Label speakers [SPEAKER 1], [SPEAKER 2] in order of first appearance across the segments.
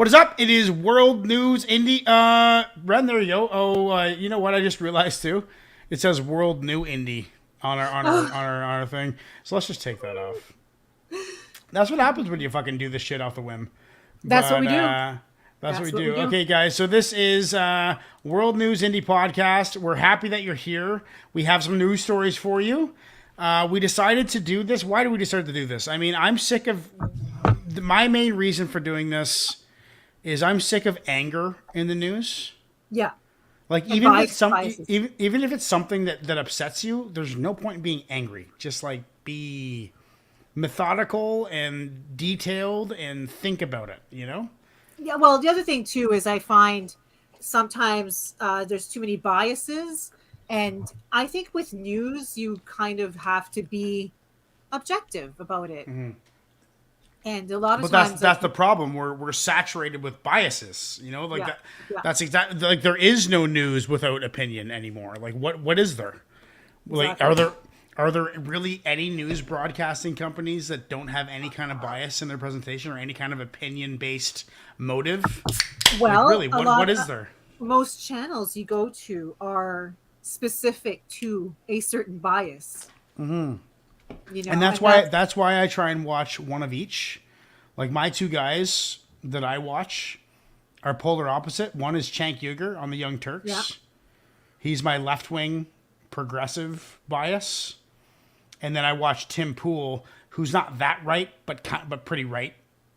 [SPEAKER 1] What is up? It is World News Indie. Ren, there you go. Oh, you know what? I just realized too. It says World New Indie on our thing. So let's just take that off. That's what happens when you fucking do this shit off the whim.
[SPEAKER 2] That's what we do.
[SPEAKER 1] That's what we do. Okay, guys. So this is World News Indie Podcast. We're happy that you're here. We have some news stories for you. We decided to do this. Why did we decide to do this? I mean, I'm sick of... My main reason for doing this is I'm sick of anger in the news.
[SPEAKER 2] Yeah.
[SPEAKER 1] Like, even if it's something that upsets you, there's no point in being angry. Just, like, be methodical and detailed and think about it, you know?
[SPEAKER 2] Yeah, well, the other thing, too, is I find sometimes there's too many biases. And I think with news, you kind of have to be objective about it. Mm-hmm. And a lot of times...
[SPEAKER 1] that's the problem. We're saturated with biases, you know? Like, that's exactly... Like, there is no news without opinion anymore. Like, what is there? Exactly. Like, are there really any news broadcasting companies that don't have any kind of bias in their presentation or any kind of opinion-based motive?
[SPEAKER 2] Well,
[SPEAKER 1] like, really, what is there?
[SPEAKER 2] Most channels you go to are specific to a certain bias.
[SPEAKER 1] Mm-hmm. You know, and that's why I try and watch one of each. Like, my two guys that I watch are polar opposite. One is Cenk Uygur on the Young Turks. Yeah. He's my left-wing progressive bias. And then I watch Tim Pool, who's not that right, but pretty right.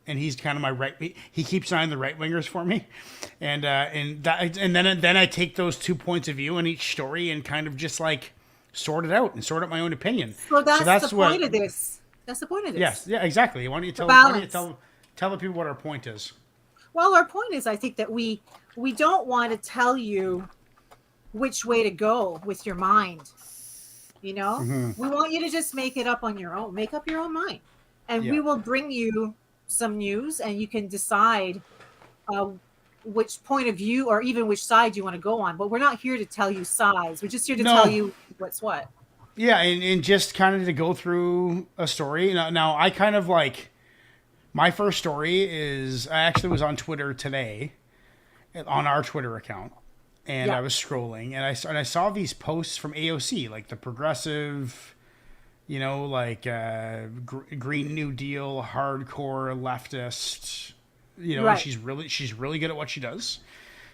[SPEAKER 1] And he's kind of my right. He keeps an eye on the right wingers for me, and then I take those 2 points of view in each story and kind of just like sort it out and sort out my own opinion.
[SPEAKER 2] So that's the point of this. That's the point of this.
[SPEAKER 1] Yes, yeah, exactly. Why don't you tell the people what our point is?
[SPEAKER 2] Well, our point is, I think that we don't want to tell you which way to go with your mind. You know, mm-hmm. We want you to just make it up on your own. Make up your own mind, and we will bring you some news, and you can decide which point of view or even which side you want to go on. But we're not here to tell you sides. We're just here to tell you what's what.
[SPEAKER 1] Yeah, and just kind of to go through a story. Now, I kind of like... My first story is... I actually was on Twitter today, on our Twitter account, and I was scrolling, and I saw these posts from AOC, like the progressive... You know, like Green New Deal, hardcore leftist. You know, right. She's really good at what she does.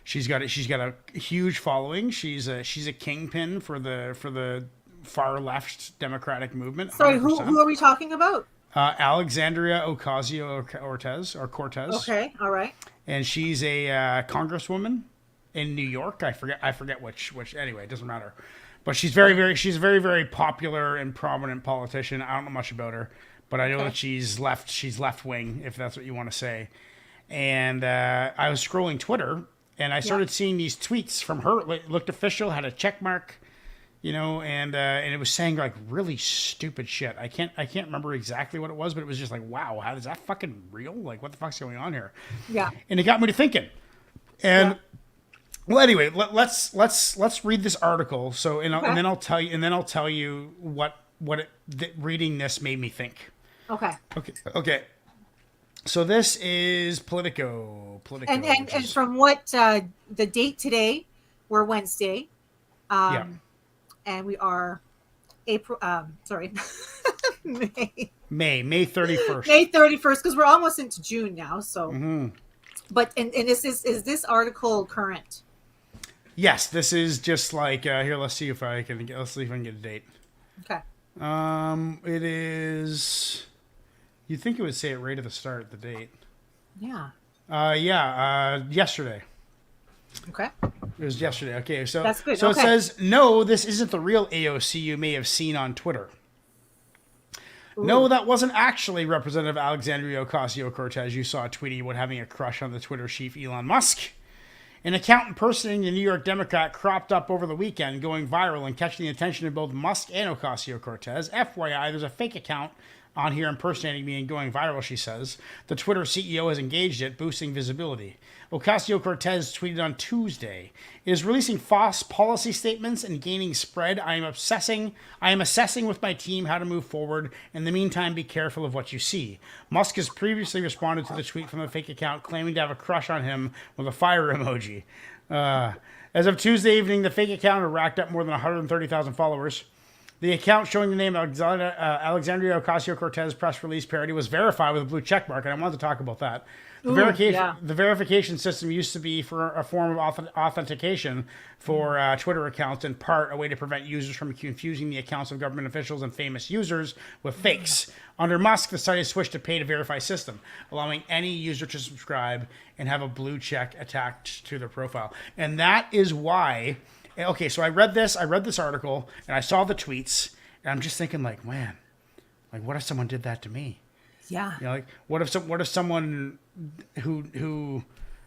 [SPEAKER 1] She's got a huge following. She's a kingpin for the far left Democratic movement. 100%.
[SPEAKER 2] Sorry, who are we talking about?
[SPEAKER 1] Alexandria Ocasio-Cortez.
[SPEAKER 2] Okay, all right.
[SPEAKER 1] And she's a congresswoman in New York. I forget which. Anyway, it doesn't matter. But she's very, very popular and prominent politician. I don't know much about her, but I know that she's left wing, if that's what you want to say. And I was scrolling Twitter, and I started seeing these tweets from her. It looked official, had a check mark, you know, and it was saying like really stupid shit. I can't remember exactly what it was, but it was just like, wow, how is that fucking real? Like, what the fuck's going on here?
[SPEAKER 2] Yeah.
[SPEAKER 1] And it got me to thinking, and. Yeah. Well, anyway, let's read this article. So, and then I'll tell you what reading this made me think. Okay. So this is Politico.
[SPEAKER 2] And from what the date today, we're Wednesday, and we are April.
[SPEAKER 1] May 31st.
[SPEAKER 2] May 31st, because we're almost into June now. So, but and is this article current?
[SPEAKER 1] Yes, this is just like here. Let's see if I can get a date.
[SPEAKER 2] Okay.
[SPEAKER 1] It is. You'd think it would say it right at the start, the date.
[SPEAKER 2] Yeah.
[SPEAKER 1] Yesterday.
[SPEAKER 2] Okay.
[SPEAKER 1] It was yesterday. Okay, so
[SPEAKER 2] that's good.
[SPEAKER 1] So it says, no, this isn't the real AOC you may have seen on Twitter. Ooh. No, that wasn't actually Representative Alexandria Ocasio-Cortez you saw tweeting about having a crush on the Twitter chief Elon Musk. An account impersonating the New York Democrat cropped up over the weekend, going viral and catching the attention of both Musk and Ocasio-Cortez. FYI, there's a fake account on here impersonating me and going viral, she says. The Twitter CEO has engaged it, boosting visibility. Ocasio-Cortez tweeted on Tuesday, "It is releasing false policy statements and gaining spread. I am assessing with my team how to move forward. In the meantime, be careful of what you see." Musk has previously responded to the tweet from a fake account claiming to have a crush on him with a fire emoji. As of Tuesday evening, the fake account had racked up more than 130,000 followers. The account showing the name Alexandria Ocasio-Cortez press release parody was verified with a blue checkmark, and I wanted to talk about that. The verification system used to be for a form of authentication for Twitter accounts, in part a way to prevent users from confusing the accounts of government officials and famous users with fakes. Under Musk, the site has switched to pay to verify system, allowing any user to subscribe and have a blue check attached to their profile. And that is why, okay, so I read this article, and I saw the tweets, and I'm just thinking, like, man, like, what if someone did that to me?
[SPEAKER 2] Yeah.
[SPEAKER 1] You know, like, what if someone who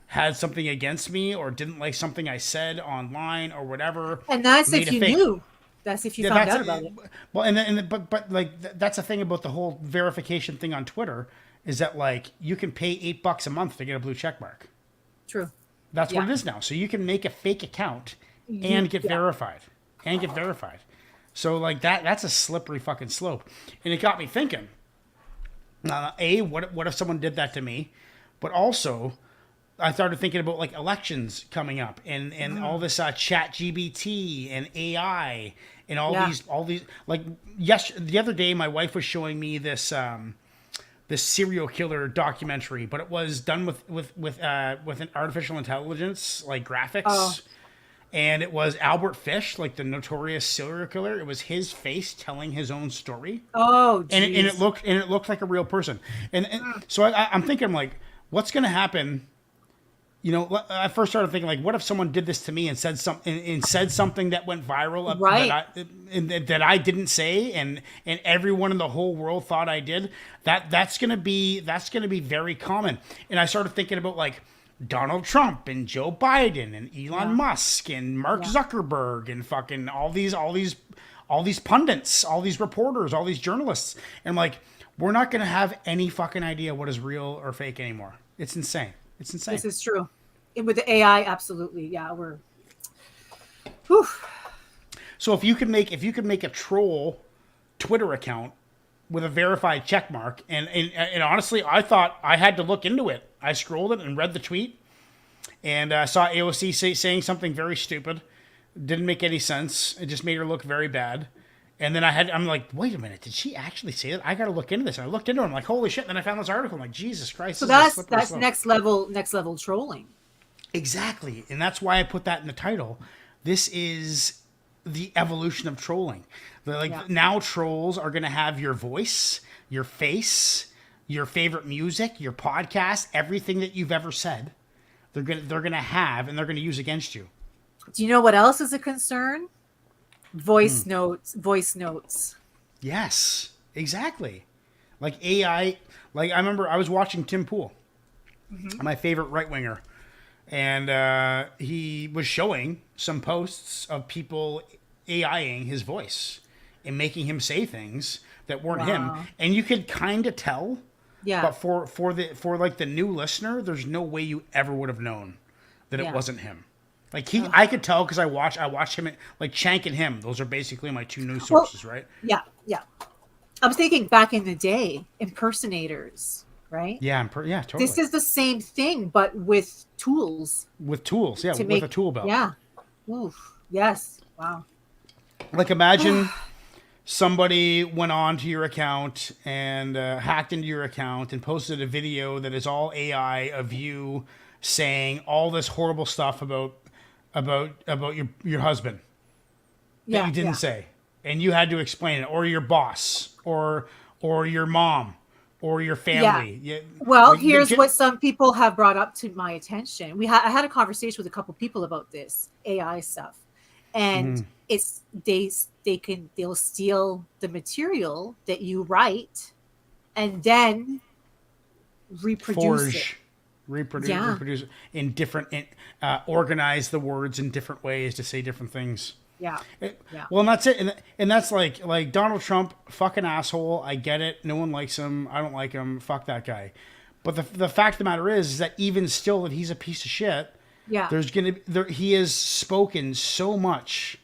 [SPEAKER 1] had something against me or didn't like something I said online or whatever,
[SPEAKER 2] and that's if you knew. That's if you found out about it.
[SPEAKER 1] Well, but like that's the thing about the whole verification thing on Twitter is that, like, you can pay $8 a month to get a blue check mark.
[SPEAKER 2] True.
[SPEAKER 1] That's what it is now. So you can make a fake account and get verified. So, like, that's a slippery fucking slope. And it got me thinking, what if someone did that to me? But also, I started thinking about, like, elections coming up and all this chat GBT and AI and all these like, the other day my wife was showing me this this serial killer documentary, but it was done with an artificial intelligence, like, graphics. Oh. And it was Albert Fish, like the notorious serial killer. It was his face telling his own story.
[SPEAKER 2] Oh, geez.
[SPEAKER 1] And it looked like a real person. And so I'm thinking, like, what's going to happen? You know, I first started thinking, like, what if someone did this to me and said something that went viral,
[SPEAKER 2] right?
[SPEAKER 1] that I didn't say, and everyone in the whole world thought I did. That's gonna be very common. And I started thinking about, like, Donald Trump and Joe Biden and Elon Musk and Mark Zuckerberg and fucking all these pundits, all these reporters, all these journalists. And, like, we're not going to have any fucking idea what is real or fake anymore. It's insane.
[SPEAKER 2] This is true. And with the AI, absolutely. Yeah, we're. Whew.
[SPEAKER 1] So if you could make a troll Twitter account with a verified check mark, and honestly, I thought I had to look into it. I scrolled it and read the tweet, and saw AOC saying something very stupid. Didn't make any sense. It just made her look very bad. And then I'm like, wait a minute, did she actually say that? I got to look into this. And I looked into it. I'm like, holy shit. And then I found this article. I'm like, Jesus Christ.
[SPEAKER 2] So that's next level trolling.
[SPEAKER 1] Exactly. And that's why I put that in the title. This is the evolution of trolling. Now trolls are going to have your voice, your face, your favorite music, your podcast, everything that you've ever said. They're going to have, and they're going to use against you.
[SPEAKER 2] Do you know what else is a concern? Voice notes.
[SPEAKER 1] Yes, exactly. Like AI, like I remember I was watching Tim Pool, my favorite right winger, and he was showing some posts of people AIing his voice and making him say things that weren't him, and you could kind of tell. Yeah. But for like the new listener, there's no way you ever would have known that it wasn't him. Like I could tell because I watched him, like Shank and him. Those are basically my two news sources, right?
[SPEAKER 2] Yeah, yeah. I was thinking back in the day, impersonators, right?
[SPEAKER 1] Yeah, totally.
[SPEAKER 2] This is the same thing, but with tools.
[SPEAKER 1] With tools, yeah, with a tool belt.
[SPEAKER 2] Yeah. Oof. Yes. Wow.
[SPEAKER 1] Like, imagine somebody went on to your account and hacked into your account and posted a video that is all AI of you saying all this horrible stuff about your husband that you didn't say, and you had to explain it, or your boss, or your mom, or your family. Yeah.
[SPEAKER 2] Well, here's what some people have brought up to my attention. I had a conversation with a couple people about this AI stuff, and they'll steal the material that you write, and then reproduce it.
[SPEAKER 1] Reproduce in different, organize the words in different ways to say different things.
[SPEAKER 2] Yeah. Yeah.
[SPEAKER 1] Well, and that's it, and that's like Donald Trump, fucking asshole. I get it. No one likes him. I don't like him. Fuck that guy. But the fact of the matter is that even still, that he's a piece of shit.
[SPEAKER 2] Yeah.
[SPEAKER 1] He has spoken so much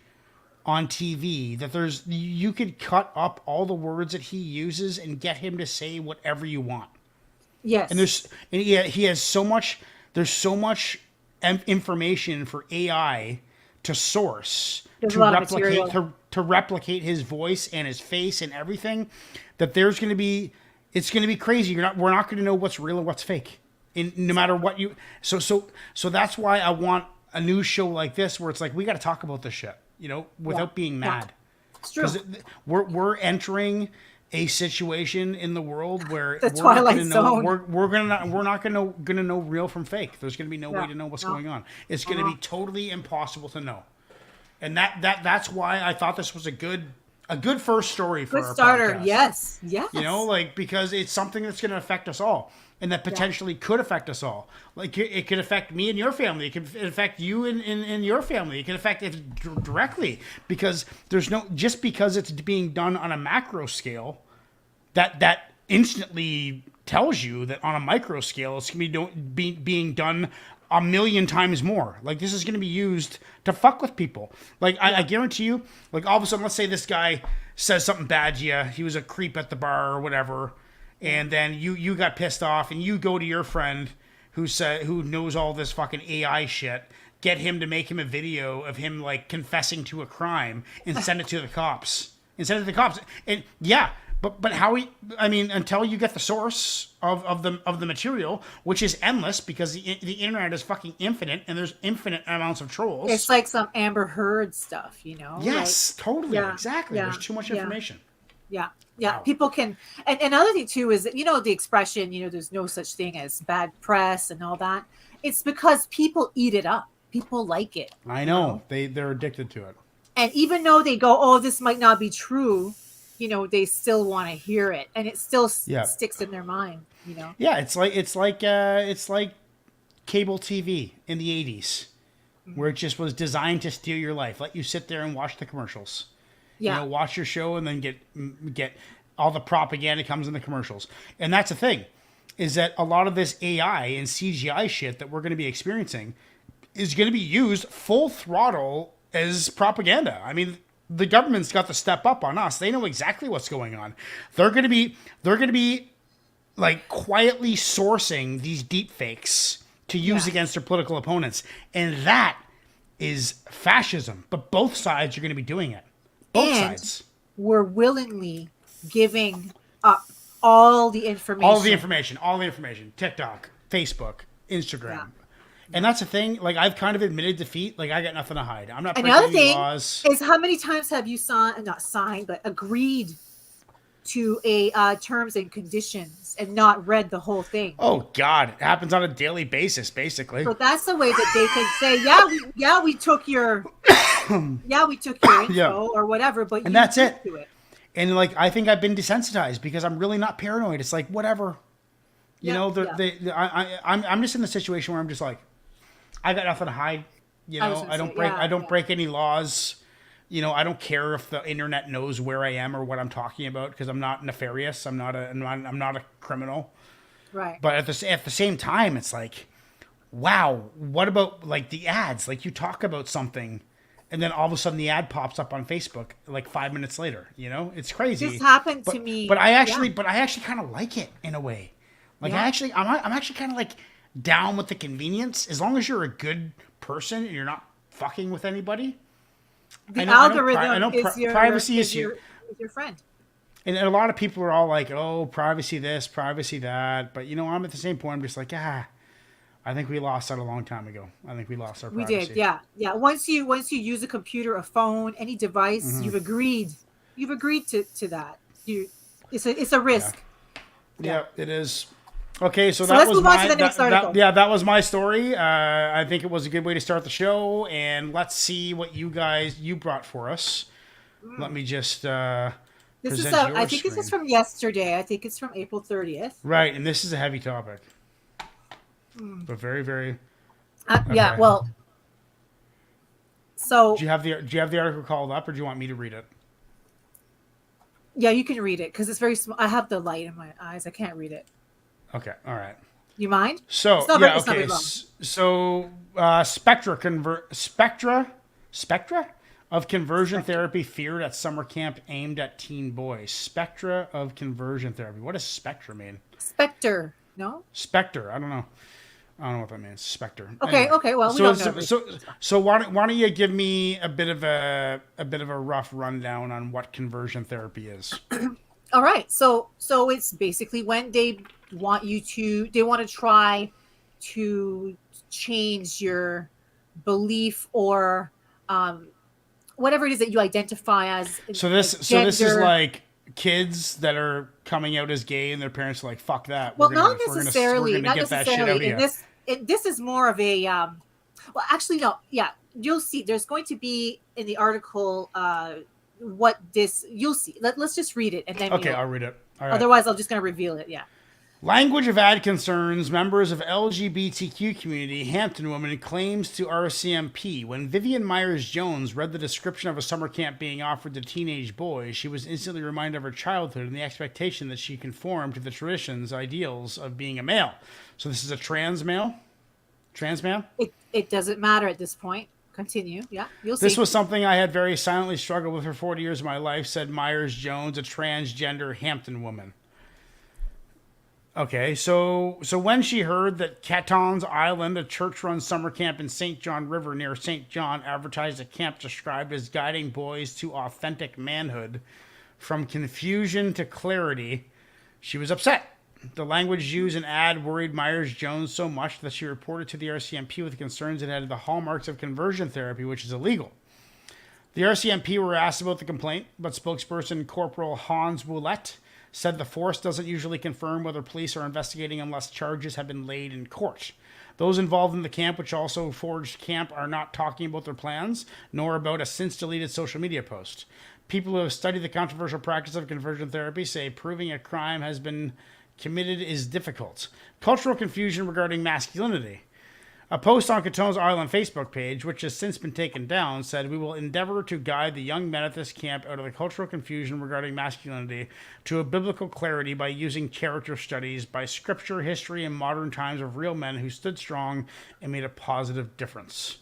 [SPEAKER 1] on TV that you could cut up all the words that he uses and get him to say whatever you want.
[SPEAKER 2] Yes.
[SPEAKER 1] And he has so much. There's so much information for AI to source
[SPEAKER 2] There's a lot of
[SPEAKER 1] replicate
[SPEAKER 2] material.
[SPEAKER 1] to replicate his voice and his face and everything. That it's going to be crazy. We're not going to know what's real and what's fake. No matter what you. So that's why I want a news show like this where it's like we got to talk about this shit, without being mad.
[SPEAKER 2] It's true.
[SPEAKER 1] We're entering a situation in the world where
[SPEAKER 2] The Twilight Zone.
[SPEAKER 1] we're not gonna know real from fake. There's gonna be no way to know what's going on. It's gonna be totally impossible to know. And that's why I thought this was a good first story for our
[SPEAKER 2] starter.
[SPEAKER 1] podcast.
[SPEAKER 2] Yes.
[SPEAKER 1] Because it's something that's gonna affect us all. And that potentially could affect us all. Like it could affect me and your family. It could affect you and your family. It could affect it directly because just because it's being done on a macro scale, that instantly tells you that on a micro scale it's gonna be being done a million times more. Like this is gonna be used to fuck with people. Like I guarantee you. Like all of a sudden, let's say this guy says something bad to you. He was a creep at the bar or whatever. And then you got pissed off, and you go to your friend who knows all this fucking AI shit, get him to make him a video of him like confessing to a crime, and send it to the cops. And yeah, but until you get the source of the material, which is endless because the internet is fucking infinite, and there's infinite amounts of trolls.
[SPEAKER 2] It's like some Amber Heard stuff,
[SPEAKER 1] Yes, totally, exactly.
[SPEAKER 2] Yeah,
[SPEAKER 1] There's too much information.
[SPEAKER 2] Yeah.
[SPEAKER 1] Wow.
[SPEAKER 2] People can, and another thing too is that, the expression, there's no such thing as bad press and all that. It's because people eat it up. People like it.
[SPEAKER 1] I know. They're addicted to it.
[SPEAKER 2] And even though they go, oh, this might not be true, they still want to hear it, and it still sticks in their mind,
[SPEAKER 1] Yeah, it's like cable TV in the 80s, where it just was designed to steal your life. Let you sit there and watch the commercials.
[SPEAKER 2] Yeah.
[SPEAKER 1] Watch your show and then get all the propaganda comes in the commercials. And that's the thing, is that a lot of this AI and CGI shit that we're going to be experiencing is going to be used full throttle as propaganda. I mean, the government's got to step up on us. They know exactly what's going on. They're going to be like quietly sourcing these deep fakes to use against their political opponents. And that is fascism. But both sides are going to be doing it. Both sides.
[SPEAKER 2] We're willingly giving up all the information.
[SPEAKER 1] All the information. TikTok, Facebook, Instagram. Yeah. And that's the thing. Like, I've kind of admitted defeat. Like, I got nothing to hide. I'm not breaking any laws.
[SPEAKER 2] Another thing is, how many times have you agreed to a terms and conditions and not read the whole thing?
[SPEAKER 1] Oh, God. It happens on a daily basis, basically.
[SPEAKER 2] So that's the way that they can say, we took your... we took your info or whatever, but
[SPEAKER 1] and that's it. And like, I think I've been desensitized because I'm really not paranoid. It's like whatever, I'm just in the situation where I'm just like, I got nothing to hide. I don't break any laws. I don't care if the internet knows where I am or what I'm talking about because I'm not nefarious. I'm not a criminal.
[SPEAKER 2] Right.
[SPEAKER 1] But at the same time, it's like, wow, what about like the ads? Like you talk about something. And then all of a sudden the ad pops up on Facebook like 5 minutes later. It's crazy.
[SPEAKER 2] This happened to me.
[SPEAKER 1] But I actually kind of like it in a way. Like I'm actually kind of like down with the convenience as long as you're a good person and you're not fucking with anybody.
[SPEAKER 2] The algorithm is your friend.
[SPEAKER 1] And a lot of people are all like, "Oh, privacy this, privacy that," but I'm at the same point. I'm just like, I think we lost that a long time ago. I think we lost our privacy.
[SPEAKER 2] We did, yeah. Once you use a computer, a phone, any device, you've agreed to that. It's a risk.
[SPEAKER 1] Yeah, it is. Okay, so
[SPEAKER 2] let's move on to the next article.
[SPEAKER 1] That was my story. I think it was a good way to start the show, and let's see what you brought for us. Let me just I
[SPEAKER 2] think this is from yesterday. I think it's from April 30th.
[SPEAKER 1] Right, and this is a heavy topic. But very, very...
[SPEAKER 2] Yeah, well... So
[SPEAKER 1] Do you have the article called up, or do you want me to read it?
[SPEAKER 2] yeah, you can read it because it's very small. I have the light in my eyes. I can't read it.
[SPEAKER 1] Okay, all right.
[SPEAKER 2] You mind?
[SPEAKER 1] So
[SPEAKER 2] It's not very.
[SPEAKER 1] yeah,
[SPEAKER 2] It's not
[SPEAKER 1] okay.
[SPEAKER 2] very long.
[SPEAKER 1] So spectra of conversion
[SPEAKER 2] Spectre.
[SPEAKER 1] therapy feared at summer camp aimed at teen boys. Spectra of conversion therapy. What does spectra mean?
[SPEAKER 2] Spectre. No.
[SPEAKER 1] Spectre. I don't know. I don't know what that means. Spectre.
[SPEAKER 2] Okay.
[SPEAKER 1] Anyway,
[SPEAKER 2] Okay. Well, we
[SPEAKER 1] so
[SPEAKER 2] don't know.
[SPEAKER 1] so why don't you give me a bit of a rough rundown on what conversion therapy is?
[SPEAKER 2] All right. So it's basically when they want to try to change your belief or whatever it is that you identify as, like
[SPEAKER 1] This is
[SPEAKER 2] gender.
[SPEAKER 1] like kids that are coming out as gay and their parents are like, fuck that.
[SPEAKER 2] Well, not
[SPEAKER 1] We're
[SPEAKER 2] necessarily.
[SPEAKER 1] gonna
[SPEAKER 2] Not
[SPEAKER 1] get that shit out of
[SPEAKER 2] necessarily.
[SPEAKER 1] you.
[SPEAKER 2] This is more of a. Well, actually, no. Yeah, you'll see. There's going to be in the article. What this you'll see. Let's just read it and then.
[SPEAKER 1] Okay, I'll read it. All right.
[SPEAKER 2] Otherwise, I'm just going to reveal it. Yeah.
[SPEAKER 1] Language of ad concerns members of LGBTQ community Hampton woman claims to RCMP. When Vivian Myers-Jones read the description of a summer camp being offered to teenage boys, she was instantly reminded of her childhood and the expectation that she conformed to the traditions, ideals of being a male. So this is a trans male? Trans man?
[SPEAKER 2] It doesn't matter at this point. Continue. Yeah, you'll see.
[SPEAKER 1] This was something I had very silently struggled with for 40 years of my life, said Myers-Jones, a transgender Hampton woman. Okay, so when she heard that Caton's Island, a church-run summer camp in St. John River near St. John, advertised a camp described as guiding boys to authentic manhood, from confusion to clarity, she was upset. The language used in ad worried Myers-Jones so much that she reported to the RCMP with concerns it had the hallmarks of conversion therapy, which is illegal. The RCMP were asked about the complaint, but spokesperson Corporal Hans Woulette said the force doesn't usually confirm whether police are investigating unless charges have been laid in court. Those involved in the camp, which also forged camp, are not talking about their plans, nor about a since-deleted social media post. People who have studied the controversial practice of conversion therapy say proving a crime has been committed is difficult. Cultural confusion regarding masculinity. A post on Caton's Island Facebook page, which has since been taken down, said, "We will endeavor to guide the young men at this camp out of the cultural confusion regarding masculinity to a biblical clarity by using character studies, by scripture, history, and modern times of real men who stood strong and made a positive difference."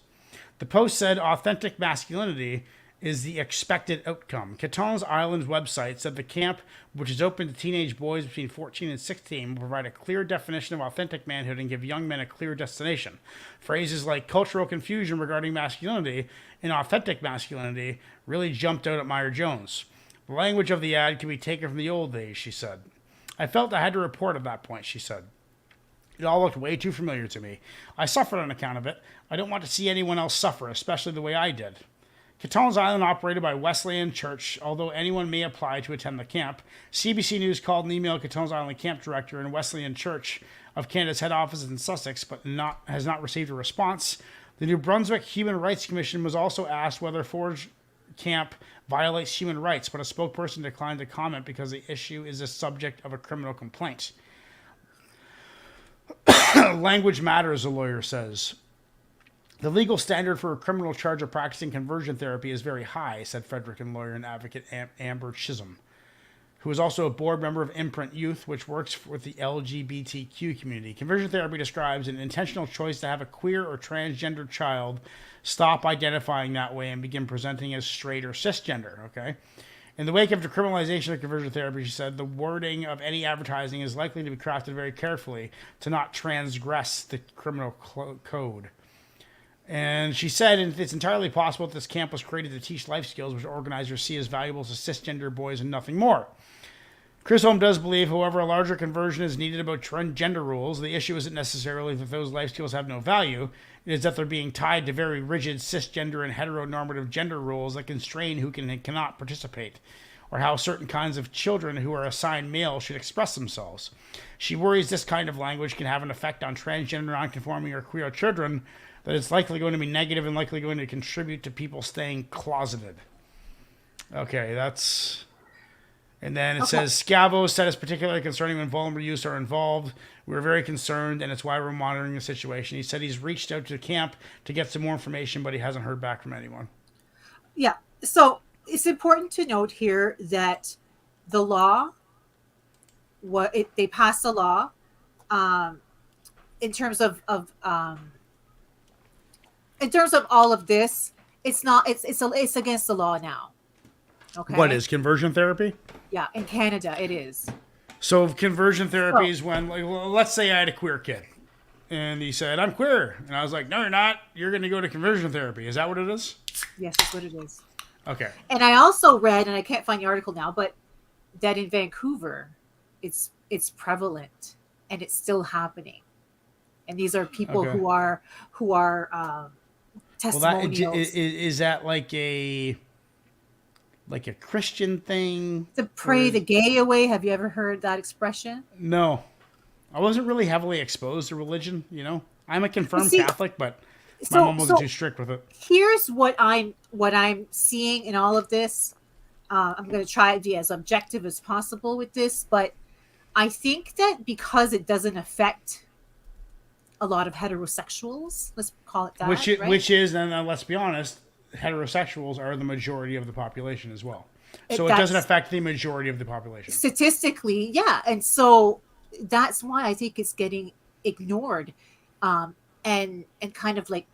[SPEAKER 1] The post said authentic masculinity is the expected outcome. Caton's Island's website said the camp, which is open to teenage boys between 14 and 16, will provide a clear definition of authentic manhood and give young men a clear destination. Phrases like cultural confusion regarding masculinity and authentic masculinity really jumped out at Myers-Jones. The language of the ad can be taken from the old days, she said. I felt I had to report at that point, she said. It all looked way too familiar to me. I suffered on account of it. I don't want to see anyone else suffer, especially the way I did. Caton's Island operated by Wesleyan Church, although anyone may apply to attend the camp. CBC News called and emailed Caton's Island camp director and Wesleyan Church of Canada's head office in Sussex, but has not received a response. The New Brunswick Human Rights Commission was also asked whether Forge Camp violates human rights, but a spokesperson declined to comment because the issue is the subject of a criminal complaint. Language matters, a lawyer says. The legal standard for a criminal charge of practicing conversion therapy is very high, said Fredericton lawyer and advocate Amber Chisholm, who is also a board member of Imprint Youth, which works with the LGBTQ community. Conversion therapy describes an intentional choice to have a queer or transgender child stop identifying that way and begin presenting as straight or cisgender, okay? In the wake of decriminalization of conversion therapy, she said, the wording of any advertising is likely to be crafted very carefully to not transgress the criminal code. And she said it's entirely possible that this camp was created to teach life skills which organizers see as valuable to cisgender boys and nothing more. Chisholm does believe, however, a larger conversion is needed about gender rules. The issue isn't necessarily that those life skills have no value. It is that they're being tied to very rigid cisgender and heteronormative gender rules that constrain who can and cannot participate, or how certain kinds of children who are assigned male should express themselves. She worries this kind of language can have an effect on transgender, nonconforming, or queer children, that it's likely going to be negative and likely going to contribute to people staying closeted. Okay, that's... And then it says, Scavo said it's particularly concerning when vulnerable youths are involved. We're very concerned, and it's why we're monitoring the situation. He said he's reached out to the camp to get some more information, but he hasn't heard back from anyone.
[SPEAKER 2] Yeah. So it's important to note here that the law, they passed a law in terms of in terms of all of this. It's against the law now. Okay.
[SPEAKER 1] What is conversion therapy?
[SPEAKER 2] Yeah, in Canada it is.
[SPEAKER 1] So conversion therapy is when, like, well, let's say I had a queer kid, and he said, "I'm queer," and I was like, "No, you're not. You're going to go to conversion therapy." Is that what it is?
[SPEAKER 2] Yes, that's what it is.
[SPEAKER 1] Okay.
[SPEAKER 2] And I also read, and I can't find the article now, but that in Vancouver, it's prevalent, and it's still happening. And these are people who are testimonials.
[SPEAKER 1] Well, is that like a Christian thing?
[SPEAKER 2] To pray the gay away. Have you ever heard that expression?
[SPEAKER 1] No. I wasn't really heavily exposed to religion, you know. I'm a confirmed Catholic, but my mom wasn't too strict with it.
[SPEAKER 2] Here's what I'm seeing in all of this. I'm going to try to be as objective as possible with this, but I think that because it doesn't affect a lot of heterosexuals, let's call it that,
[SPEAKER 1] which is, and let's be honest, heterosexuals are the majority of the population as well. So it doesn't affect the majority of the population.
[SPEAKER 2] Statistically, yeah. And so that's why I think it's getting ignored and kind of like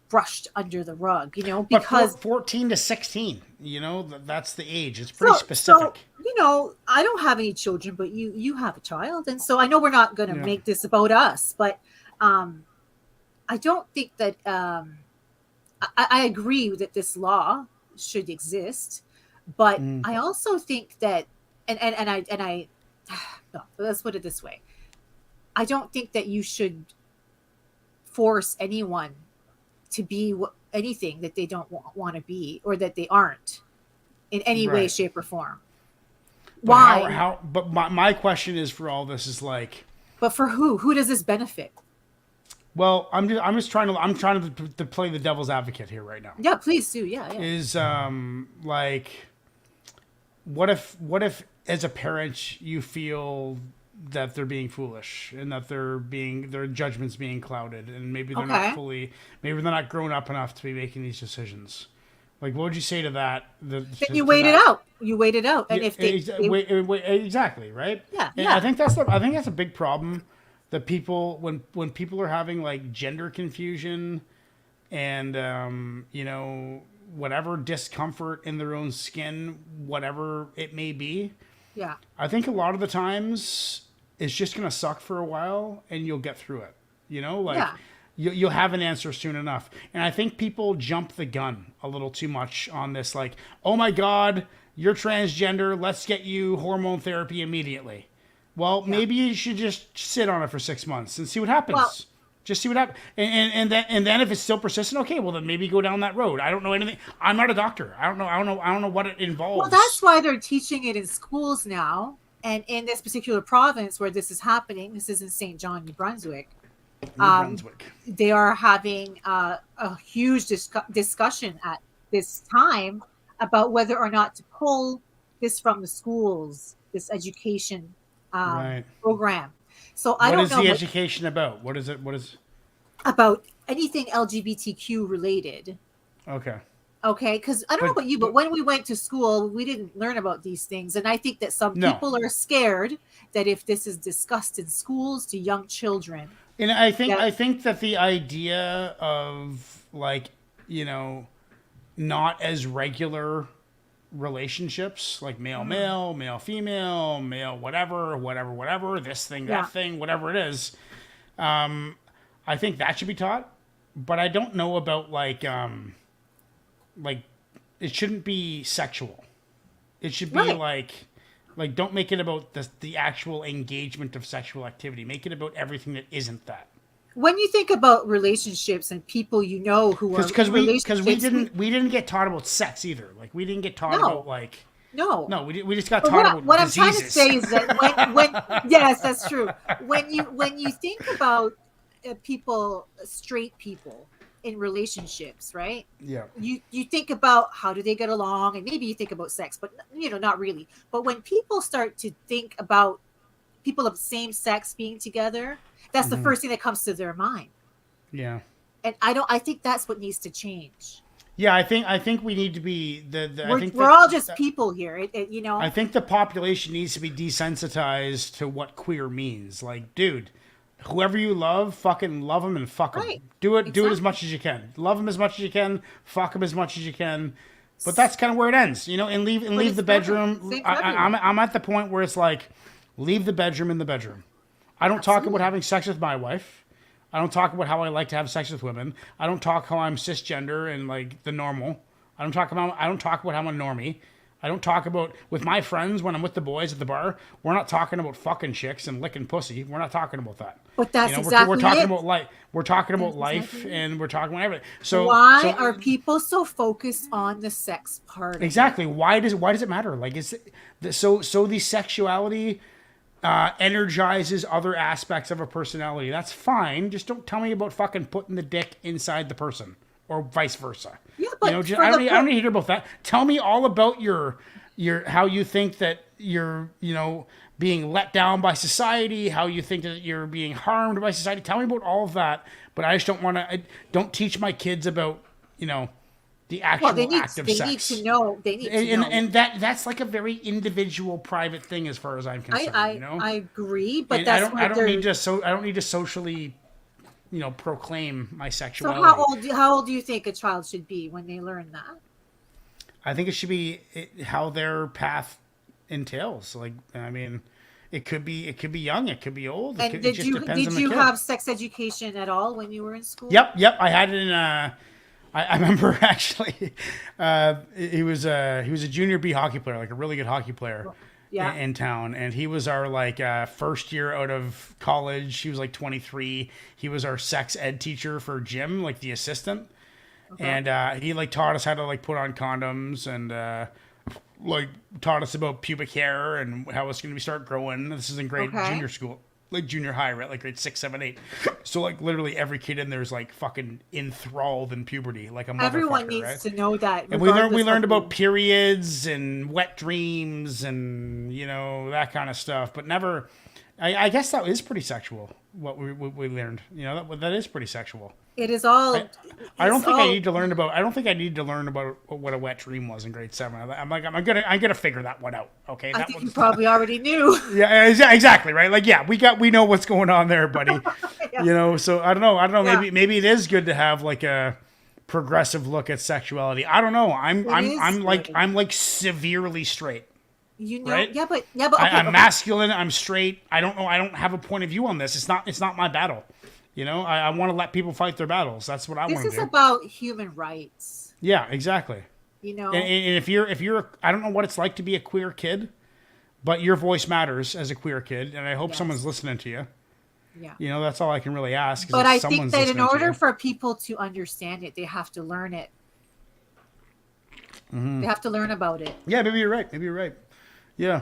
[SPEAKER 2] brushed under the rug, you know, because
[SPEAKER 1] 14 to 16, you know, that's the age. It's pretty specific.
[SPEAKER 2] So, you know, I don't have any children, but you have a child. And so I know we're not going to make this about us, but I don't think that I agree that this law should exist, but I also think that, and I no, let's put it this way. I don't think that you should force anyone to be anything that they don't want to be, or that they aren't in any way, shape, or form.
[SPEAKER 1] But why? But my question is, for all this is like,
[SPEAKER 2] but for who? Who does this benefit?
[SPEAKER 1] Well, I'm trying to play the devil's advocate here right now.
[SPEAKER 2] Yeah, please do. Yeah.
[SPEAKER 1] Is like, what if as a parent you feel that they're being foolish and that their judgment's being clouded, and maybe they're maybe they're not grown up enough to be making these decisions. Like, what would you say to that?
[SPEAKER 2] You wait it out. You wait it out, and if
[SPEAKER 1] exactly right.
[SPEAKER 2] Yeah.
[SPEAKER 1] And I think that's a big problem. That people, when people are having like gender confusion and you know, whatever discomfort in their own skin, whatever it may be, I think a lot of the times it's just gonna suck for a while and you'll get through it. You know, like you'll have an answer soon enough. And I think people jump the gun a little too much on this. Like, oh my God, you're transgender. Let's get you hormone therapy immediately. Well, maybe you should just sit on it for 6 months and see what happens. Well, just see what happens. And then if it's still persistent, okay, well then maybe go down that road. I don't know anything. I'm not a doctor. I don't know what it involves.
[SPEAKER 2] Well, that's why they're teaching it in schools now. And in this particular province where this is happening, this is in St. John, New Brunswick. They are having a huge discussion at this time about whether or not to pull this from the schools, this education program. So I don't know.
[SPEAKER 1] What is the education about? What is it? What is
[SPEAKER 2] about anything LGBTQ related?
[SPEAKER 1] Okay.
[SPEAKER 2] Because I don't know about you, but when we went to school, we didn't learn about these things, and I think that some people are scared that if this is discussed in schools to young children,
[SPEAKER 1] and I think that the idea of, like, you know, not as regular relationships, like male female, male whatever, this thing, that thing, whatever it is, I think that should be taught. But I don't know about like it shouldn't be sexual. It should be like don't make it about the actual engagement of sexual activity. Make it about everything that isn't that.
[SPEAKER 2] When you think about relationships and people you know who are
[SPEAKER 1] because we didn't get taught about sex either. Like, we didn't get taught about like we just got taught about
[SPEAKER 2] what
[SPEAKER 1] diseases.
[SPEAKER 2] I'm trying to say is that when yes, that's true. When you think about people, straight people in relationships, right?
[SPEAKER 1] Yeah.
[SPEAKER 2] You think about how do they get along, and maybe you think about sex, but you know, not really. But when people start to think about people of same sex being together, that's the first thing that comes to their mind.
[SPEAKER 1] Yeah.
[SPEAKER 2] And I think that's what needs to change.
[SPEAKER 1] Yeah, I think we need to be
[SPEAKER 2] We're all just people here. You know.
[SPEAKER 1] I think the population needs to be desensitized to what queer means. Like, dude, whoever you love, fucking love them and fuck them.
[SPEAKER 2] Right.
[SPEAKER 1] Do it
[SPEAKER 2] Exactly.
[SPEAKER 1] as much as you can. Love them as much as you can. Fuck them as much as you can. But that's kind of where it ends, you know. And leave the bedroom. I'm at the point where it's like, leave the bedroom in the bedroom. I don't talk about having sex with my wife. I don't talk about how I like to have sex with women. I don't talk how I'm cisgender and like the normal. I don't talk about how I'm a normie. I don't talk about with my friends when I'm with the boys at the bar. We're not talking about fucking chicks and licking pussy. We're not talking about that.
[SPEAKER 2] But that's
[SPEAKER 1] we're talking about life. We're talking about life, and we're talking about everything. So
[SPEAKER 2] why are people so focused on the sex part?
[SPEAKER 1] Exactly. Why does it matter? Like, is it, so the sexuality energizes other aspects of a personality. That's fine. Just don't tell me about fucking putting the dick inside the person or vice versa.
[SPEAKER 2] Yeah, but
[SPEAKER 1] I don't need to hear about that. Tell me all about your how you think that you're being let down by society, how you think that you're being harmed by society. Tell me about all of that. But I just don't want to. Don't teach my kids about the actual act of sex.
[SPEAKER 2] They need to know. They need to know.
[SPEAKER 1] And that's like a very individual, private thing as far as I'm concerned.
[SPEAKER 2] I agree, but
[SPEAKER 1] and
[SPEAKER 2] that's
[SPEAKER 1] I don't need to socially, proclaim my sexuality.
[SPEAKER 2] So how old do you think a child should be when they learn that?
[SPEAKER 1] I think it should be how their path entails. Like, I mean, it could be young, it could be old.
[SPEAKER 2] And did you have sex education at all when you were in school?
[SPEAKER 1] Yep. I had it in. I remember actually, he was a junior B hockey player, like a really good hockey player in town. And he was our first year out of college. He was like 23. He was our sex ed teacher for gym, like the assistant. Okay. And he taught us how to put on condoms and taught us about pubic hair and how it's going to start growing. This is in junior school. Junior high, right? Grade 6, 7, 8. So leiterally every kid in there is fucking enthralled in puberty, like a motherfucker.
[SPEAKER 2] Everyone needs to know that.
[SPEAKER 1] And we learned about periods and wet dreams and that kind of stuff, but never. I guess that is pretty sexual. What we learned, that is pretty sexual.
[SPEAKER 2] It is all.
[SPEAKER 1] I don't think I need to learn about what a wet dream was in grade 7. I'm gonna figure that one out. Okay,
[SPEAKER 2] I think you probably already knew.
[SPEAKER 1] Yeah, exactly, right. We know what's going on there, buddy. Yeah. So I don't know. Yeah. Maybe it is good to have a progressive look at sexuality. I don't know. I'm severely straight. Right?
[SPEAKER 2] Yeah, but
[SPEAKER 1] I'm masculine. I'm straight. I don't know. I don't have a point of view on this. It's not my battle. I want to let people fight their battles. That's what I want to do.
[SPEAKER 2] This is about human rights.
[SPEAKER 1] Yeah, exactly.
[SPEAKER 2] And
[SPEAKER 1] if you're, I don't know what it's like to be a queer kid, but your voice matters as a queer kid, and I hope someone's listening to you. Yeah. That's all I can really ask.
[SPEAKER 2] But I think that in order for people to understand it, they have to learn it. Mm-hmm. They have to learn about it.
[SPEAKER 1] Yeah, maybe you're right. Yeah.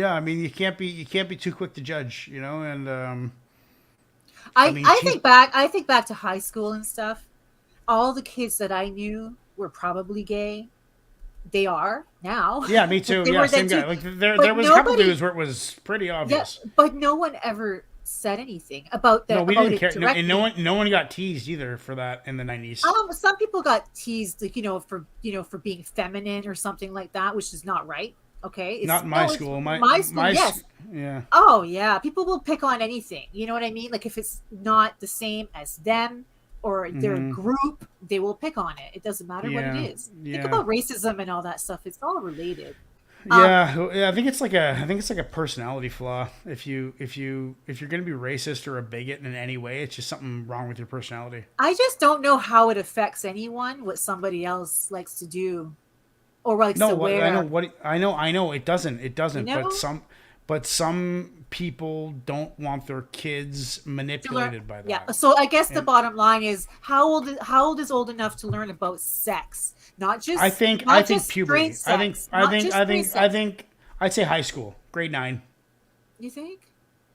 [SPEAKER 1] I mean, you can't be too quick to judge, and.
[SPEAKER 2] I think back to high school and stuff. All the kids that I knew were probably gay. They are now.
[SPEAKER 1] Yeah, me too. Yeah, same guy. There was a couple dudes where it was pretty obvious. Yeah,
[SPEAKER 2] but no one ever said anything about that.
[SPEAKER 1] No, we didn't care. No, and no one got teased either for that in the 90s.
[SPEAKER 2] Some people got teased, for being feminine or something like that, which is not right. Okay,
[SPEAKER 1] not in my school. My school,
[SPEAKER 2] yes.
[SPEAKER 1] Yeah.
[SPEAKER 2] Oh yeah, people will pick on anything. You know what I mean? Like if it's not the same as them or their group, they will pick on it. It doesn't matter what it is. Think about racism and all that stuff. It's all related.
[SPEAKER 1] I think it's like a personality flaw. If you're gonna be racist or a bigot in any way, it's just something wrong with your personality.
[SPEAKER 2] I just don't know how it affects anyone what somebody else likes to do. Or I know it doesn't. But some people don't want their kids manipulated by that. Yeah. So I guess the bottom line is how old is old enough to learn about sex? Not just
[SPEAKER 1] I think puberty. I think I'd say high school, grade 9.
[SPEAKER 2] You think?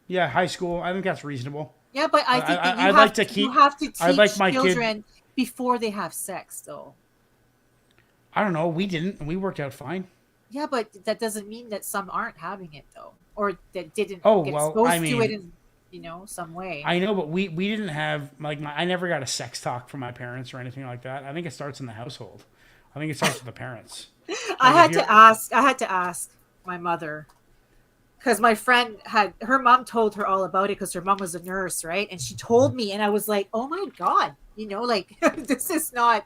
[SPEAKER 1] Yeah, high school. I think that's reasonable.
[SPEAKER 2] Yeah, but I think that you have to teach children before they have sex, though.
[SPEAKER 1] I don't know. We didn't, and we worked out fine.
[SPEAKER 2] Yeah, but that doesn't mean that some aren't having it, though. or that didn't
[SPEAKER 1] Oh,
[SPEAKER 2] get
[SPEAKER 1] well, I
[SPEAKER 2] exposed to it
[SPEAKER 1] mean,
[SPEAKER 2] in, some way.
[SPEAKER 1] I know, but we didn't have like I never got a sex talk from my parents or anything like that. I think it starts in the household. I think it starts with the parents.
[SPEAKER 2] I
[SPEAKER 1] Like if
[SPEAKER 2] had
[SPEAKER 1] you're
[SPEAKER 2] to ask. I had to ask my mother because my friend had her mom told her all about it because her mom was a nurse, right? And she told me, and I was like, "Oh my god, like this is not.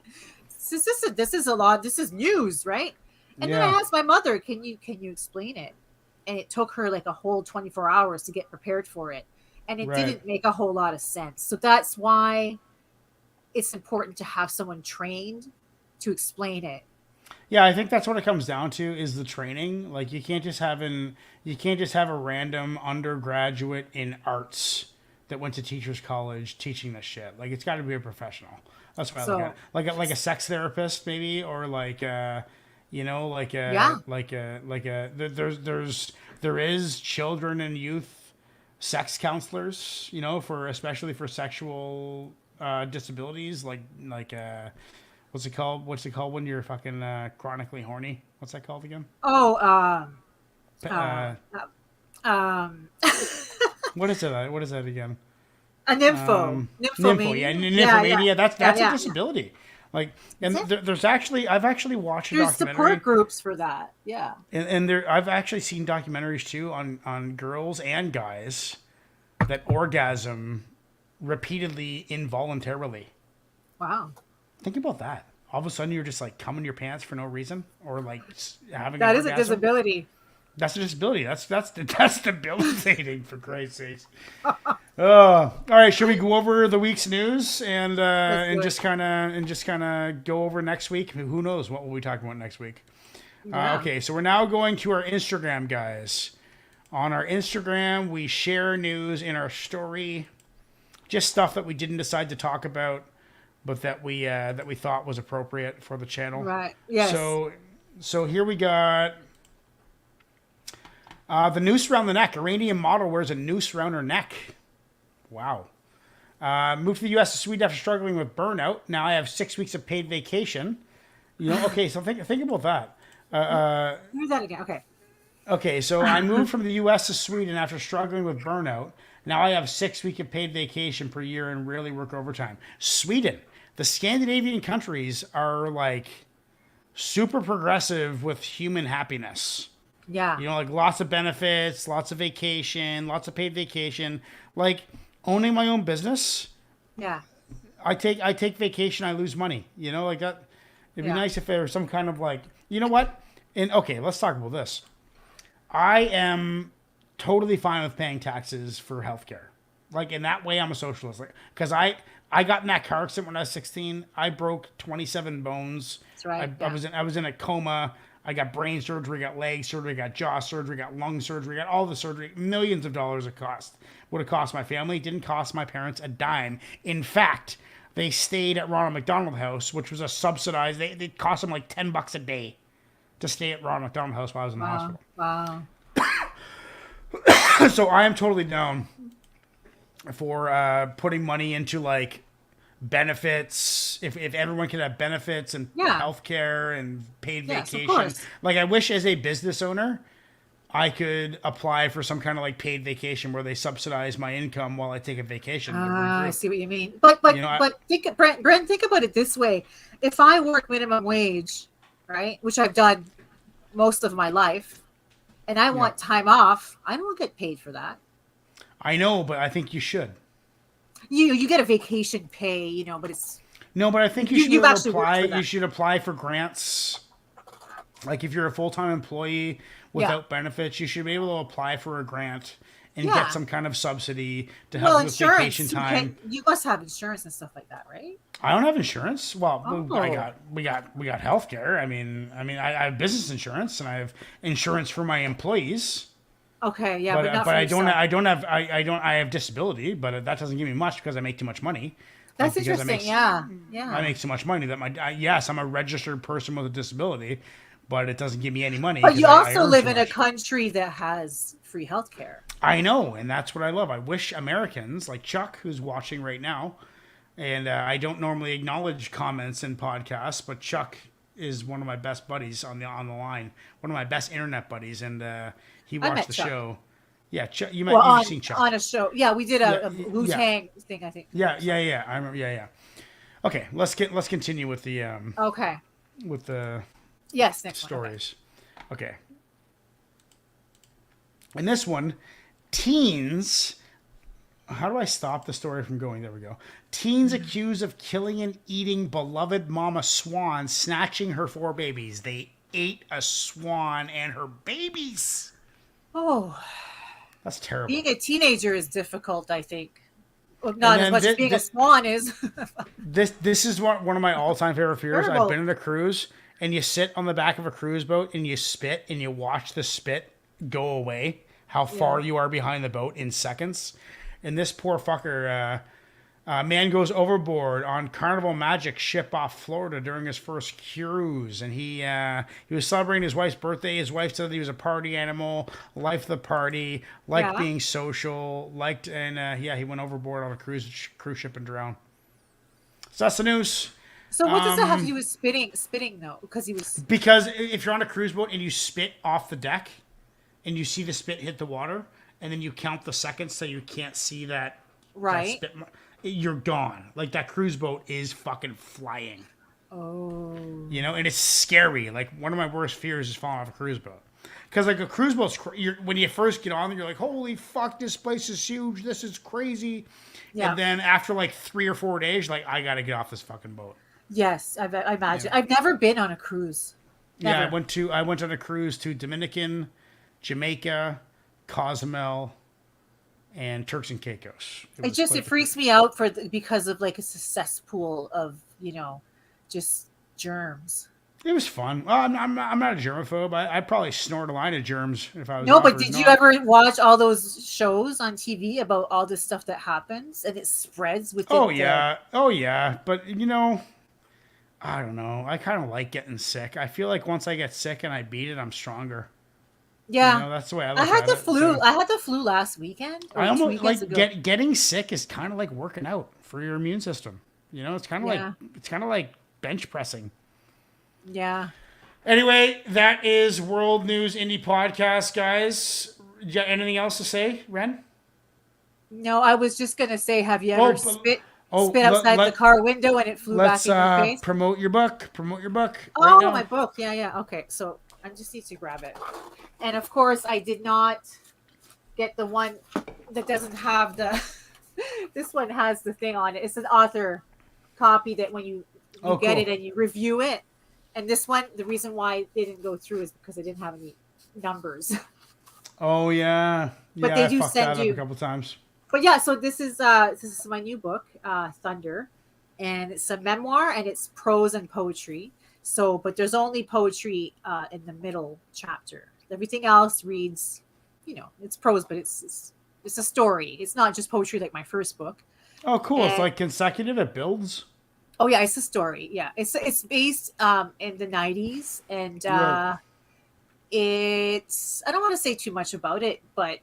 [SPEAKER 2] This is a lot. This is news, right?" And then I
[SPEAKER 1] yeah,
[SPEAKER 2] asked my mother, "Can you explain it?" And it took her like a whole 24 hours to get prepared for it, and it
[SPEAKER 1] right.
[SPEAKER 2] didn't make a whole lot of sense. So that's why it's important to have someone trained to explain it.
[SPEAKER 1] Yeah, I think that's what it comes down to is the training. Like you can't just have a random undergraduate in arts that went to teachers college teaching this shit. Like it's got to be a professional. That's what I look at.
[SPEAKER 2] So
[SPEAKER 1] Like a sex therapist maybe, or like
[SPEAKER 2] yeah,
[SPEAKER 1] there is children and youth sex counselors, for especially for sexual disabilities, what's it called? What's it called when you're fucking chronically horny? What's that called again?
[SPEAKER 2] oh, uh,
[SPEAKER 1] Uh,
[SPEAKER 2] um,
[SPEAKER 1] what is it? What is that again?
[SPEAKER 2] a
[SPEAKER 1] Nympho. Yeah,
[SPEAKER 2] nymphomania. Yeah, yeah,
[SPEAKER 1] nymphomania.
[SPEAKER 2] yeah,
[SPEAKER 1] That's a
[SPEAKER 2] yeah, yeah.
[SPEAKER 1] disability. Like,
[SPEAKER 2] Is
[SPEAKER 1] and
[SPEAKER 2] it?
[SPEAKER 1] there's actually I've actually watched a
[SPEAKER 2] There's
[SPEAKER 1] documentary,
[SPEAKER 2] support groups for that. Yeah.
[SPEAKER 1] and there I've actually seen documentaries too on girls and guys that orgasm repeatedly involuntarily.
[SPEAKER 2] Wow.
[SPEAKER 1] Think about that. All of a sudden, you're just like coming your pants for no reason, or like having an
[SPEAKER 2] That is a
[SPEAKER 1] orgasm.
[SPEAKER 2] disability.
[SPEAKER 1] That's a disability. That's debilitating for Christ's sakes. All right, should we go over the week's news and
[SPEAKER 2] Let's do it.
[SPEAKER 1] just kind of go over next week? Who knows what we'll be talking about next week?
[SPEAKER 2] Yeah.
[SPEAKER 1] Okay, so we're now going to our Instagram, guys. On our Instagram, we share news in our story, just stuff that we didn't decide to talk about, but that we thought was appropriate for the channel.
[SPEAKER 2] Right. Yes.
[SPEAKER 1] So here we got the noose around the neck. Iranian model wears a noose around her neck. Wow. Moved to the U.S. to Sweden after struggling with burnout. Now I have 6 weeks of paid vacation. Okay, so think about that.
[SPEAKER 2] Do that again. Okay.
[SPEAKER 1] Okay, so I moved from the U.S. to Sweden after struggling with burnout. Now I have 6 weeks of paid vacation per year and rarely work overtime. Sweden. The Scandinavian countries are like super progressive with human happiness.
[SPEAKER 2] Yeah.
[SPEAKER 1] Like lots of benefits, lots of vacation, lots of paid vacation. Like owning my own business,
[SPEAKER 2] Yeah.
[SPEAKER 1] I take vacation, I lose money. Like that. It'd be
[SPEAKER 2] Yeah.
[SPEAKER 1] nice if there was some kind of like, you know what? And okay, let's talk about this. I am totally fine with paying taxes for healthcare. Like in that way, I'm a socialist. Like because I got in that car accident when I was 16. I broke 27 bones.
[SPEAKER 2] That's right.
[SPEAKER 1] I was in a coma. I got brain surgery, got leg surgery, got jaw surgery, got lung surgery, got all the surgery. Millions of dollars it cost. Would have cost my family. It didn't cost my parents a dime. In fact, they stayed at Ronald McDonald House, which was a subsidized. They cost them like $10 a day to stay at Ronald McDonald House while I was in the hospital.
[SPEAKER 2] Wow.
[SPEAKER 1] So I am totally down for putting money into like benefits. If everyone could have benefits and
[SPEAKER 2] Yeah.
[SPEAKER 1] healthcare and paid
[SPEAKER 2] Yes, of
[SPEAKER 1] vacation,
[SPEAKER 2] course.
[SPEAKER 1] like I wish as a business owner, I could apply for some kind of like paid vacation where they subsidize my income while I take a vacation. to
[SPEAKER 2] I
[SPEAKER 1] regroup.
[SPEAKER 2] see what you mean. But
[SPEAKER 1] I-
[SPEAKER 2] Brent, think about it this way: if I work minimum wage, right, which I've done most of my life, and I want time off, I don't get paid for that.
[SPEAKER 1] I know, but I think you should.
[SPEAKER 2] You get a vacation pay, but it's
[SPEAKER 1] No, but I think you should
[SPEAKER 2] you've
[SPEAKER 1] be able to
[SPEAKER 2] actually worked
[SPEAKER 1] apply.
[SPEAKER 2] for that.
[SPEAKER 1] You should apply for grants. Like if you're a full-time employee without benefits, you should be able to apply for a grant and
[SPEAKER 2] Yeah.
[SPEAKER 1] get some kind of subsidy to help
[SPEAKER 2] well,
[SPEAKER 1] with
[SPEAKER 2] insurance.
[SPEAKER 1] vacation time.
[SPEAKER 2] You must have insurance and stuff like that, right?
[SPEAKER 1] I don't have insurance. Well,
[SPEAKER 2] Oh.
[SPEAKER 1] we got healthcare. I have business insurance and I have insurance for my employees.
[SPEAKER 2] Okay, yeah, but not
[SPEAKER 1] But
[SPEAKER 2] for
[SPEAKER 1] I
[SPEAKER 2] yourself.
[SPEAKER 1] I have disability, but that doesn't give me much because I make too much money.
[SPEAKER 2] That's
[SPEAKER 1] Because I
[SPEAKER 2] interesting.
[SPEAKER 1] make-
[SPEAKER 2] Yeah.
[SPEAKER 1] I make so much money that yes, I'm a registered person with a disability, but it doesn't give me any money.
[SPEAKER 2] But
[SPEAKER 1] 'cause
[SPEAKER 2] you
[SPEAKER 1] I
[SPEAKER 2] also
[SPEAKER 1] earn
[SPEAKER 2] live
[SPEAKER 1] so
[SPEAKER 2] in a
[SPEAKER 1] much.
[SPEAKER 2] country that has free healthcare.
[SPEAKER 1] I know, and that's what I love. I wish Americans like Chuck, who's watching right now, and I don't normally acknowledge comments in podcasts, but Chuck is one of my best buddies on the line, one of my best internet buddies, and he
[SPEAKER 2] I
[SPEAKER 1] watched
[SPEAKER 2] met
[SPEAKER 1] the
[SPEAKER 2] Chuck.
[SPEAKER 1] show. Yeah, you've
[SPEAKER 2] Well,
[SPEAKER 1] seen Chuck.
[SPEAKER 2] on a show. Yeah, we did a
[SPEAKER 1] Yeah,
[SPEAKER 2] Wu-Tang thing, I think.
[SPEAKER 1] yeah. I remember. Yeah. Okay, let's continue with the
[SPEAKER 2] Okay. Yes, next
[SPEAKER 1] stories. One. Okay. In this one, teens. How do I stop the story from going? There we go. Teens accused of killing and eating beloved mama swan, snatching her 4 babies. They ate a swan and her babies.
[SPEAKER 2] Oh,
[SPEAKER 1] that's terrible.
[SPEAKER 2] Being a teenager is difficult, I think. Well, not as much as being a swan is.
[SPEAKER 1] This is one of my all-time favorite fears. I've been on a cruise, and you sit on the back of a cruise boat, and you spit, and you watch the spit go away, how far you are behind the boat in seconds. And this poor fucker, man goes overboard on Carnival Magic ship off Florida during his first cruise. And he was celebrating his wife's birthday. His wife said that he was a party animal, liked the party, liked being social, he went overboard on a cruise ship and drowned. So that's the news.
[SPEAKER 2] So what does that have to do with spitting though? Because
[SPEAKER 1] if you're on a cruise boat and you spit off the deck and you see the spit hit the water, and then you count the seconds so you can't see that.
[SPEAKER 2] Right.
[SPEAKER 1] That spit, you're gone. Like, that cruise boat is fucking flying.
[SPEAKER 2] Oh.
[SPEAKER 1] You know, and it's scary. Like, one of my worst fears is falling off a cruise boat. Because, like, a cruise boat's... when you first get on, you're like, holy fuck, this place is huge. This is crazy. Yeah. And then after, like, 3 or 4 days, you're like, I gotta get off this fucking boat.
[SPEAKER 2] Yes, I imagine. Yeah. I've never been on a cruise. Never.
[SPEAKER 1] Yeah, I went on a cruise to Dominican, Jamaica, Cozumel, and Turks and Caicos.
[SPEAKER 2] It freaks me out because of like it's a cesspool of just germs.
[SPEAKER 1] It was fun. Well, I'm not a germaphobe. I'd probably snort a line of germs if I was.
[SPEAKER 2] No, but did you ever watch all those shows on TV about all this stuff that happens and it spreads within?
[SPEAKER 1] Oh yeah, but I don't know. I kind of like getting sick. I feel like once I get sick and I beat it, I'm stronger.
[SPEAKER 2] Yeah,
[SPEAKER 1] that's the way I look at it.
[SPEAKER 2] I had the flu. So. I had the flu last weekend.
[SPEAKER 1] I almost like getting sick is kind of like working out for your immune system. It's kind of like bench pressing.
[SPEAKER 2] Yeah.
[SPEAKER 1] Anyway, that is World News Indie Podcast, guys. You got anything else to say, Ren?
[SPEAKER 2] No, I was just gonna say, have you ever spit outside the car window and it flew back in your face?
[SPEAKER 1] Promote your book.
[SPEAKER 2] Oh, my book. Yeah. Okay, so I just need to grab it. And of course, I did not get the one that doesn't have the. This one has the thing on it. It's an author copy that when you get it and you review it. And this one, the reason why they didn't go through is because they didn't have any numbers.
[SPEAKER 1] Oh yeah,
[SPEAKER 2] but they do send you
[SPEAKER 1] a couple times.
[SPEAKER 2] But yeah, so this is my new book, Thunder, and it's a memoir and it's prose and poetry. So, but there's only poetry in the middle chapter. Everything else reads, it's prose, but it's a story. It's not just poetry like my first book.
[SPEAKER 1] Oh, cool! It's like consecutive. It builds.
[SPEAKER 2] Oh yeah, it's a story. Yeah, it's based in the 90s, and it's. I don't want to say too much about it, but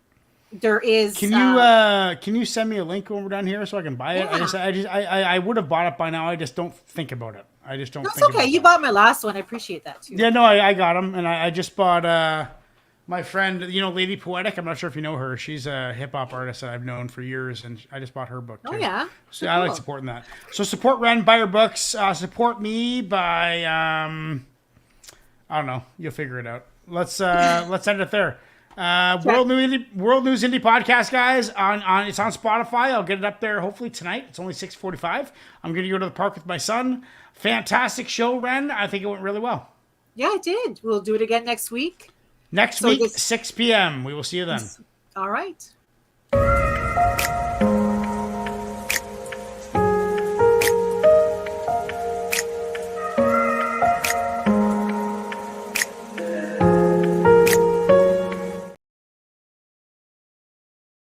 [SPEAKER 2] there is.
[SPEAKER 1] Can you send me a link when we're done here so I can buy it?
[SPEAKER 2] Yeah.
[SPEAKER 1] I would have bought it by now. I just don't think about it.
[SPEAKER 2] That's okay. You bought my last one. I appreciate that too.
[SPEAKER 1] Yeah, no, I got them, and I just bought my friend, Lady Poetic. I'm not sure if you know her. She's a hip hop artist that I've known for years, and I just bought her book too.
[SPEAKER 2] Oh yeah,
[SPEAKER 1] so I like supporting that. So support Ren, buy her books. Support me by I don't know. You'll figure it out. Let's end it there. World News Indie Podcast, guys. It's on Spotify. I'll get it up there hopefully tonight. It's only 6:45. I'm gonna go to the park with my son. Fantastic show, Ren. I think it went really well.
[SPEAKER 2] Yeah, it did. We'll do it again next week.
[SPEAKER 1] Next week, 6 p.m. We will see you then.
[SPEAKER 2] All right.